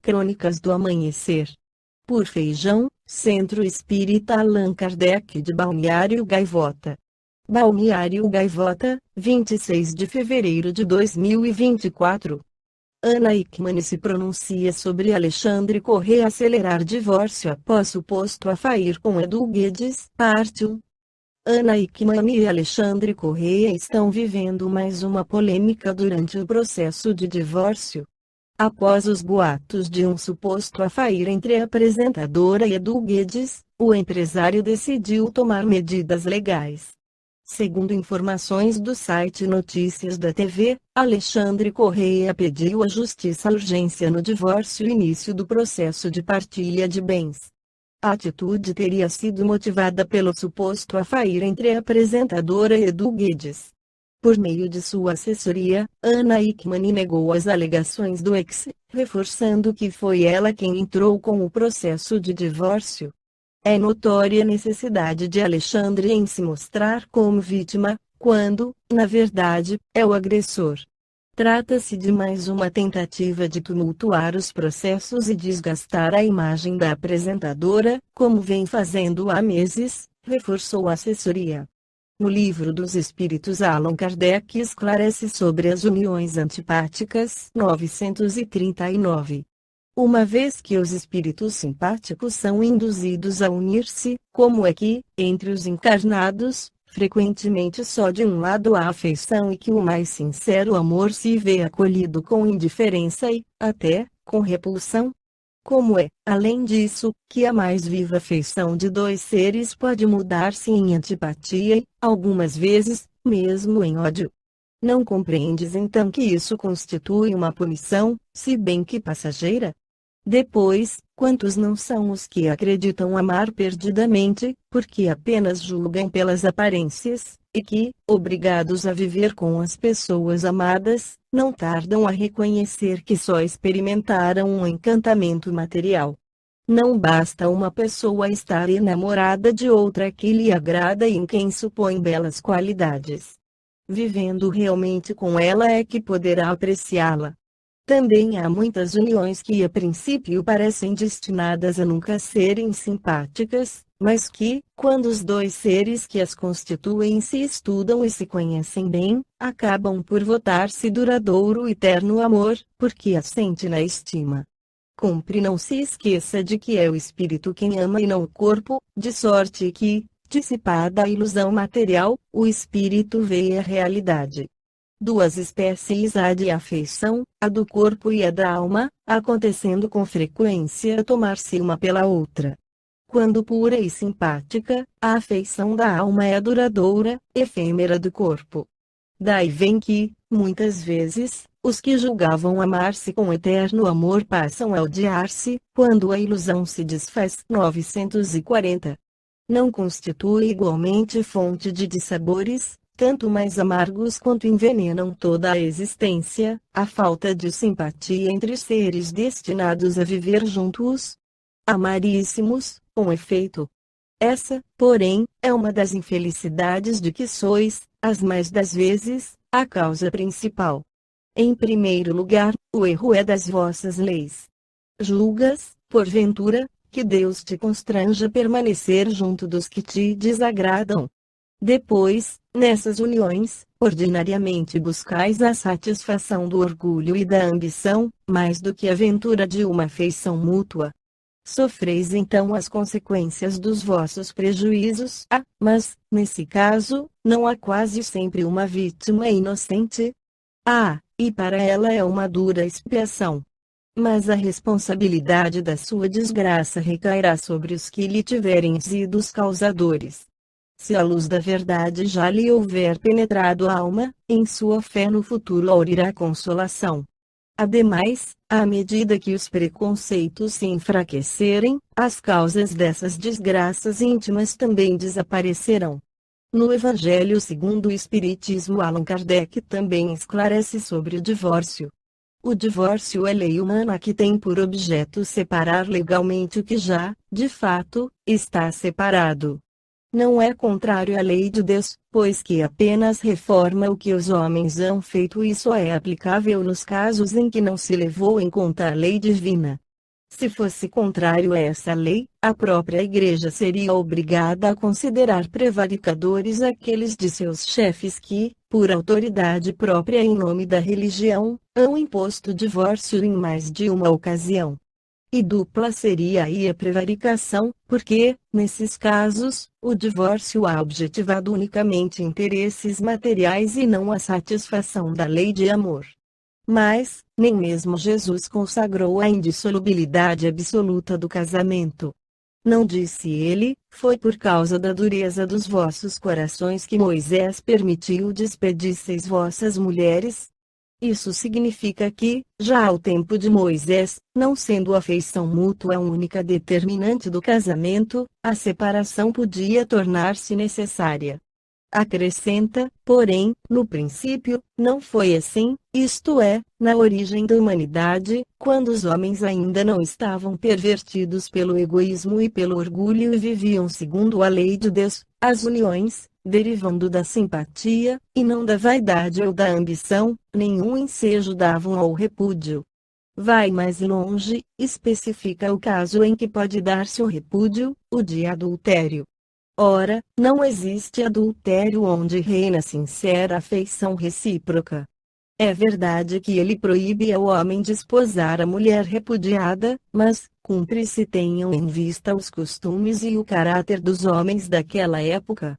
Crônicas do Amanhecer. Por Feijão, Centro Espírita Allan Kardec de Balneário Gaivota. Balneário Gaivota, 26 de fevereiro de 2024. Ana Hickman se pronuncia sobre Alexandre Corrêa acelerar divórcio após suposto afair com Edu Guedes, parte 1. Ana Hickman e Alexandre Corrêa estão vivendo mais uma polêmica durante o processo de divórcio. Após os boatos de um suposto afair entre a apresentadora e Edu Guedes, o empresário decidiu tomar medidas legais. Segundo informações do site Notícias da TV, Alexandre Corrêa pediu à Justiça urgência no divórcio e início do processo de partilha de bens. A atitude teria sido motivada pelo suposto afair entre a apresentadora e Edu Guedes. Por meio de sua assessoria, Ana Hickman negou as alegações do ex, reforçando que foi ela quem entrou com o processo de divórcio. É notória a necessidade de Alexandre em se mostrar como vítima, quando, na verdade, é o agressor. Trata-se de mais uma tentativa de tumultuar os processos e desgastar a imagem da apresentadora, como vem fazendo há meses, reforçou a assessoria. No Livro dos Espíritos, Allan Kardec esclarece sobre as uniões antipáticas, 939. Uma vez que os espíritos simpáticos são induzidos a unir-se, como é que, entre os encarnados, frequentemente só de um lado há afeição e que o mais sincero amor se vê acolhido com indiferença e, até, com repulsão? Como é, além disso, que a mais viva afeição de dois seres pode mudar-se em antipatia e, algumas vezes, mesmo em ódio? Não compreendes então que isso constitui uma punição, se bem que passageira? Depois, quantos não são os que acreditam amar perdidamente, porque apenas julgam pelas aparências, e que, obrigados a viver com as pessoas amadas, não tardam a reconhecer que só experimentaram um encantamento material. Não basta uma pessoa estar enamorada de outra que lhe agrada e em quem supõe belas qualidades. Vivendo realmente com ela é que poderá apreciá-la. Também há muitas uniões que a princípio parecem destinadas a nunca serem simpáticas, mas que, quando os dois seres que as constituem se estudam e se conhecem bem, acabam por votar-se duradouro e terno amor, porque assente na estima. Cumpre não se esqueça de que é o espírito quem ama e não o corpo, de sorte que, dissipada a ilusão material, o espírito vê a realidade. Duas espécies há de afeição, a do corpo e a da alma, acontecendo com frequência tomar-se uma pela outra. Quando pura e simpática, a afeição da alma é a duradoura, efêmera do corpo. Daí vem que, muitas vezes, os que julgavam amar-se com eterno amor passam a odiar-se, quando a ilusão se desfaz. 940. Não constitui igualmente fonte de dissabores, tanto mais amargos quanto envenenam toda a existência, a falta de simpatia entre seres destinados a viver juntos? Amaríssimos, com efeito. Essa, porém, é uma das infelicidades de que sois, as mais das vezes, a causa principal. Em primeiro lugar, o erro é das vossas leis. Julgas, porventura, que Deus te constrange a permanecer junto dos que te desagradam. Depois, nessas uniões, ordinariamente buscais a satisfação do orgulho e da ambição, mais do que a ventura de uma afeição mútua. Sofreis então as consequências dos vossos prejuízos. Mas, nesse caso, não há quase sempre uma vítima inocente? E para ela é uma dura expiação. Mas a responsabilidade da sua desgraça recairá sobre os que lhe tiverem sido os causadores. Se a luz da verdade já lhe houver penetrado a alma, em sua fé no futuro aurirá consolação. Ademais, à medida que os preconceitos se enfraquecerem, as causas dessas desgraças íntimas também desaparecerão. No Evangelho segundo o Espiritismo, Allan Kardec também esclarece sobre o divórcio. O divórcio é lei humana que tem por objeto separar legalmente o que já, de fato, está separado. Não é contrário à lei de Deus, pois que apenas reforma o que os homens han feito e só é aplicável nos casos em que não se levou em conta a lei divina. Se fosse contrário a essa lei, a própria Igreja seria obrigada a considerar prevaricadores aqueles de seus chefes que, por autoridade própria em nome da religião, hão imposto divórcio em mais de uma ocasião. E dupla seria aí a prevaricação, porque, nesses casos, o divórcio há objetivado unicamente interesses materiais e não a satisfação da lei de amor. Mas, nem mesmo Jesus consagrou a indissolubilidade absoluta do casamento. Não disse ele, foi por causa da dureza dos vossos corações que Moisés permitiu despedisseis vossas mulheres? Isso significa que, já ao tempo de Moisés, não sendo a afeição mútua a única determinante do casamento, a separação podia tornar-se necessária. Acrescenta, porém, no princípio, não foi assim, isto é, na origem da humanidade, quando os homens ainda não estavam pervertidos pelo egoísmo e pelo orgulho e viviam segundo a lei de Deus, as uniões, derivando da simpatia, e não da vaidade ou da ambição, nenhum ensejo davam ao repúdio. Vai mais longe, especifica o caso em que pode dar-se o repúdio, o de adultério. Ora, não existe adultério onde reina sincera afeição recíproca. É verdade que ele proíbe ao homem desposar a mulher repudiada, mas, cumpre se tenham em vista os costumes e o caráter dos homens daquela época.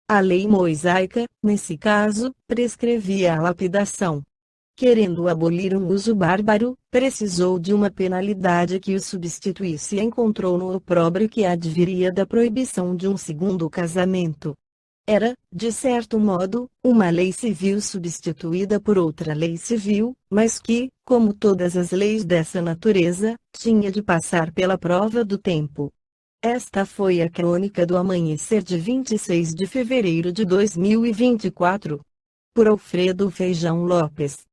A lei mosaica, nesse caso, prescrevia a lapidação. Querendo abolir um uso bárbaro, precisou de uma penalidade que o substituísse e encontrou no opróbrio que adviria da proibição de um segundo casamento. Era, de certo modo, uma lei civil substituída por outra lei civil, mas que, como todas as leis dessa natureza, tinha de passar pela prova do tempo. Esta foi a crônica do amanhecer de 26 de fevereiro de 2024. Por Alfredo Feijão Lopes.